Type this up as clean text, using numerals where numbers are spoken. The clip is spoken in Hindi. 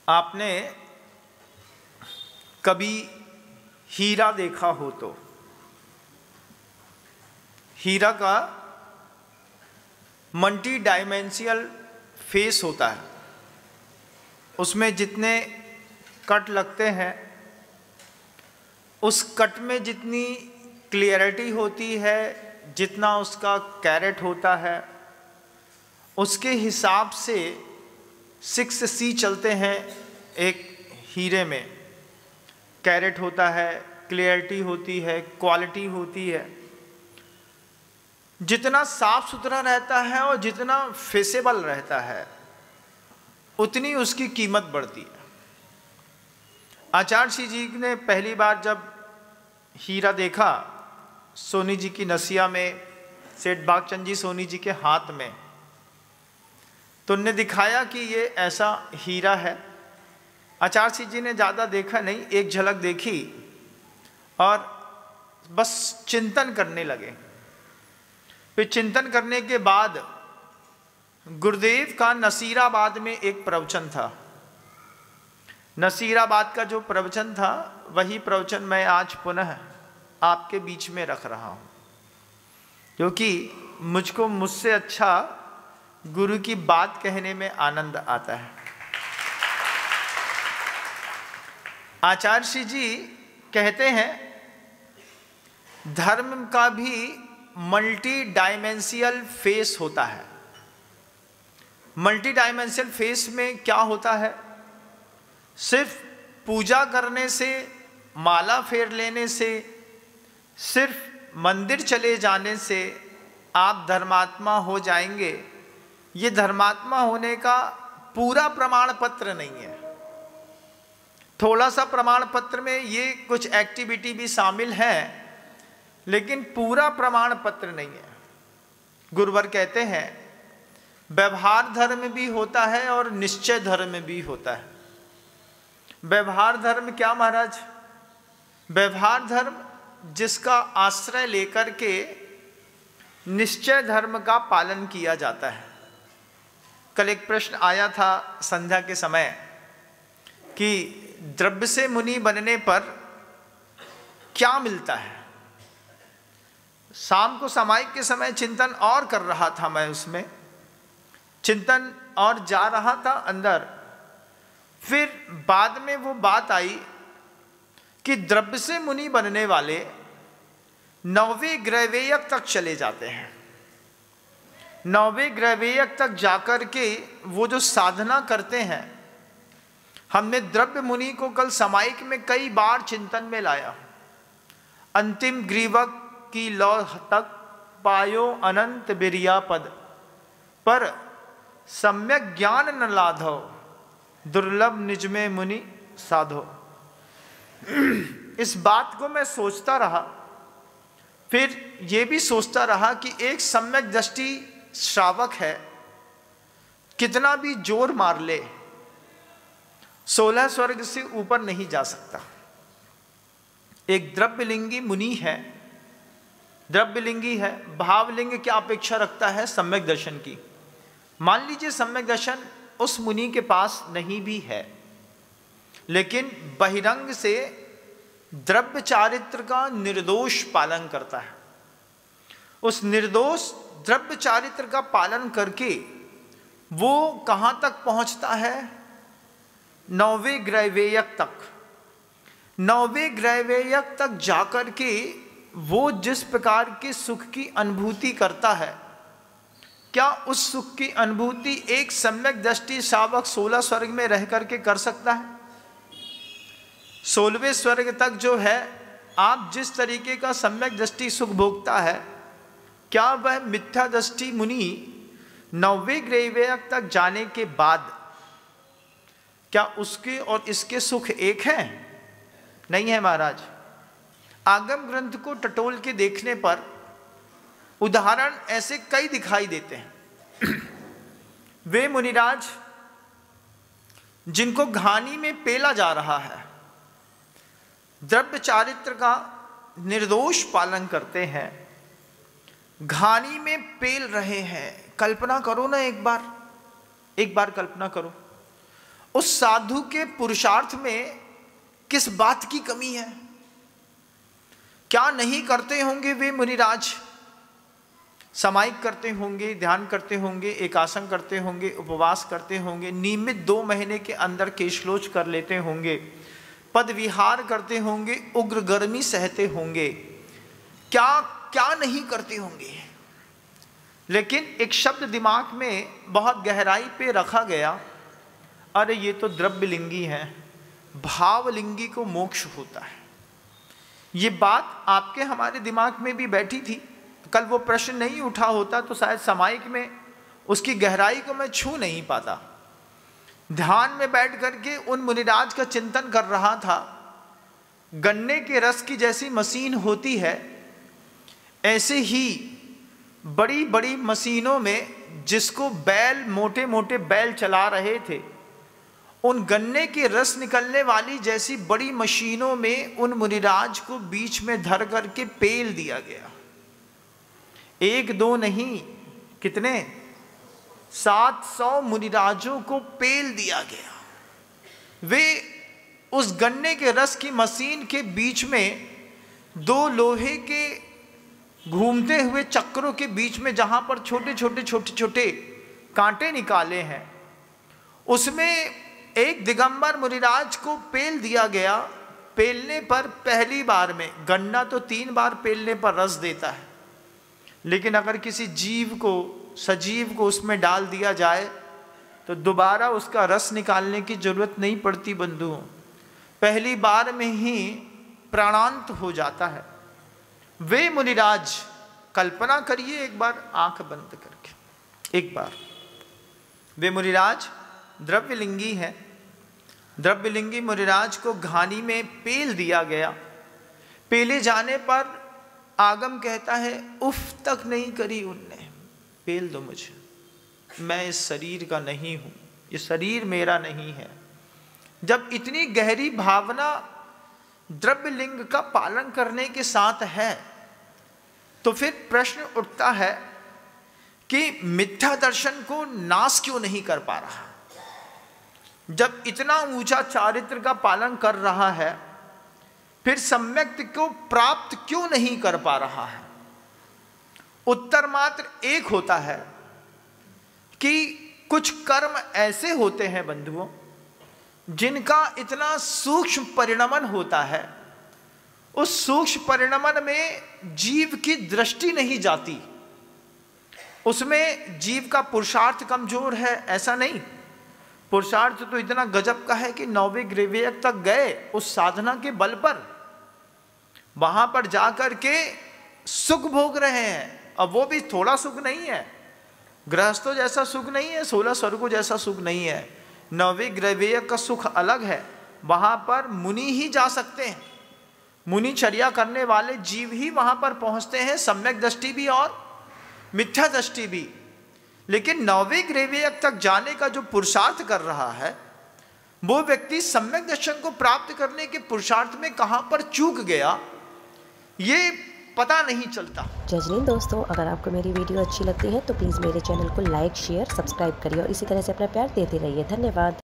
आपने कभी हीरा देखा हो तो हीरा का मल्टी डायमेंशियल फेस होता है। उसमें जितने कट लगते हैं उस कट में जितनी क्लियरिटी होती है, जितना उसका कैरेट होता है, उसके हिसाब से 6C चलते हैं। एक हीरे में कैरेट होता है, क्लियरिटी होती है, क्वालिटी होती है। जितना साफ सुथरा रहता है और जितना फेसेबल रहता है उतनी उसकी कीमत बढ़ती है। आचार्य श्री जी ने पहली बार जब हीरा देखा सोनी जी की नसिया में, सेठ भागचंद जी सोनी जी के हाथ में, तो उनने दिखाया कि ये ऐसा हीरा है। आचार्य श्री जी ने ज़्यादा देखा नहीं, एक झलक देखी और बस चिंतन करने लगे। फिर चिंतन करने के बाद गुरुदेव का नसीराबाद में एक प्रवचन था। नसीराबाद का जो प्रवचन था वही प्रवचन मैं आज पुनः आपके बीच में रख रहा हूँ, क्योंकि मुझको मुझसे अच्छा गुरु की बात कहने में आनंद आता है। आचार्य श्री जी कहते हैं धर्म का भी मल्टी डायमेंशियल फेस होता है। मल्टी डायमेंशियल फेस में क्या होता है? सिर्फ पूजा करने से, माला फेर लेने से, सिर्फ मंदिर चले जाने से आप धर्मात्मा हो जाएंगे, ये धर्मात्मा होने का पूरा प्रमाण पत्र नहीं है। थोड़ा सा प्रमाण पत्र में ये कुछ एक्टिविटी भी शामिल है, लेकिन पूरा प्रमाण पत्र नहीं है। गुरुवर कहते हैं व्यवहार धर्म भी होता है और निश्चय धर्म भी होता है। व्यवहार धर्म क्या महाराज? व्यवहार धर्म जिसका आश्रय लेकर के निश्चय धर्म का पालन किया जाता है। कल एक प्रश्न आया था संध्या के समय कि द्रव्य से मुनि बनने पर क्या मिलता है। शाम को सामायिक के समय चिंतन और कर रहा था, मैं उसमें चिंतन और जा रहा था अंदर। फिर बाद में वो बात आई कि द्रव्य से मुनि बनने वाले 9वें ग्रहवेयक तक चले जाते हैं। 9वें ग्रहवेयक तक जाकर के वो जो साधना करते हैं, हमने द्रव्य मुनि को कल सामायिक में कई बार चिंतन में लाया। अंतिम ग्रीवक की लौ तक पायो अनंत बिरिया पद, पर सम्यक ज्ञान न लाधो, दुर्लभ निज में मुनि साधो। इस बात को मैं सोचता रहा, फिर ये भी सोचता रहा कि एक सम्यक दृष्टि श्रावक है, कितना भी जोर मार ले 16 स्वर्ग से ऊपर नहीं जा सकता। एक द्रव्यलिंगी मुनि है, द्रव्यलिंगी है, भावलिंग क्या अपेक्षा रखता है? सम्यक दर्शन की। मान लीजिए सम्यक दर्शन उस मुनि के पास नहीं भी है, लेकिन बहिरंग से द्रव्य चारित्र का निर्दोष पालन करता है। उस निर्दोष द्रव्य चारित्र का पालन करके वो कहाँ तक पहुँचता है? 9वें ग्रहवेयक तक। 9वें ग्रहवेयक तक जाकर के वो जिस प्रकार के सुख की अनुभूति करता है, क्या उस सुख की अनुभूति एक सम्यक दृष्टि श्रावक 16 स्वर्ग में रह करके कर सकता है? 16वें स्वर्ग तक जो है, आप जिस तरीके का सम्यक दृष्टि सुख भोगता है, क्या वह मिथ्या दृष्टि मुनि 9वें ग्रहवेयक तक जाने के बाद क्या उसके और इसके सुख एक हैं? नहीं है महाराज। आगम ग्रंथ को टटोल के देखने पर उदाहरण ऐसे कई दिखाई देते हैं। वे मुनिराज जिनको घानी में पेला जा रहा है, द्रव्य चारित्र का निर्दोष पालन करते हैं, घानी में पेल रहे हैं। कल्पना करो ना, एक बार कल्पना करो। उस साधु के पुरुषार्थ में किस बात की कमी है? क्या नहीं करते होंगे वे मुनिराज? सामायिक करते होंगे, ध्यान करते होंगे, एकासन करते होंगे, उपवास करते होंगे, नियमित 2 महीने के अंदर केशलोच कर लेते होंगे, पद विहार करते होंगे, उग्र गर्मी सहते होंगे, क्या क्या नहीं करते होंगे। लेकिन एक शब्द दिमाग में बहुत गहराई पे रखा गया, अरे ये तो द्रव्यलिंगी है, भावलिंगी को मोक्ष होता है। ये बात आपके हमारे दिमाग में भी बैठी थी। कल वो प्रश्न नहीं उठा होता तो शायद सामायिक में उसकी गहराई को मैं छू नहीं पाता। ध्यान में बैठ करके उन मुनिराज का चिंतन कर रहा था। गन्ने के रस की जैसी मशीन होती है, ऐसे ही बड़ी बड़ी मशीनों में जिसको बैल, मोटे मोटे बैल चला रहे थे, उन गन्ने के रस निकलने वाली जैसी बड़ी मशीनों में उन मुनिराज को बीच में धर करके पेल दिया गया। 1-2 नहीं, कितने? 700 मुनिराजों को पेल दिया गया। वे उस गन्ने के रस की मशीन के बीच में 2 लोहे के घूमते हुए चक्रों के बीच में जहां पर छोटे छोटे कांटे निकाले हैं, उसमें एक दिगंबर मुनिराज को पेल दिया गया। पेलने पर पहली बार में, गन्ना तो 3 बार पेलने पर रस देता है, लेकिन अगर किसी जीव को, सजीव को उसमें डाल दिया जाए तो दोबारा उसका रस निकालने की जरूरत नहीं पड़ती बंधुओं, पहली बार में ही प्राणांत हो जाता है। वे मुनिराज, कल्पना करिए एक बार आंख बंद करके, एक बार वे मुनिराज द्रव्यलिंगी है। द्रव्यलिंगी मुनिराज को घानी में पेल दिया गया। पेले जाने पर आगम कहता है, उफ तक नहीं करी उनने, पेल दो मुझे, मैं इस शरीर का नहीं हूं, ये शरीर मेरा नहीं है। जब इतनी गहरी भावना द्रव्यलिंग का पालन करने के साथ है, तो फिर प्रश्न उठता है कि मिथ्या दर्शन को नाश क्यों नहीं कर पा रहा? जब इतना ऊंचा चारित्र का पालन कर रहा है, फिर सम्यक्त को प्राप्त क्यों नहीं कर पा रहा है? उत्तर मात्र एक होता है कि कुछ कर्म ऐसे होते हैं बंधुओं, जिनका इतना सूक्ष्म परिणमन होता है, उस सूक्ष्म परिणमन में जीव की दृष्टि नहीं जाती। उसमें जीव का पुरुषार्थ कमजोर है ऐसा नहीं, पुरुषार्थ तो इतना गजब का है कि 9वें ग्रेवियक तक गए उस साधना के बल पर, वहां पर जाकर के सुख भोग रहे हैं। अब वो भी थोड़ा सुख नहीं है, गृहस्थों जैसा सुख नहीं है, 16 स्वर्गों जैसा सुख नहीं है। 9वें ग्रेवियक का सुख अलग है, वहां पर मुनि ही जा सकते हैं, मुनिचर्या करने वाले जीव ही वहां पर पहुंचते हैं, सम्यक दृष्टि भी और मिथ्या दृष्टि भी। लेकिन 9वें ग्रेवियक तक जाने का जो पुरुषार्थ कर रहा है, वो व्यक्ति सम्यक दर्शन को प्राप्त करने के पुरुषार्थ में कहां पर चूक गया, ये पता नहीं चलता। जजनीन दोस्तों, अगर आपको मेरी वीडियो अच्छी लगती है तो प्लीज़ मेरे चैनल को लाइक, शेयर, सब्सक्राइब करिए और इसी तरह से अपना प्यार देते रहिए। धन्यवाद।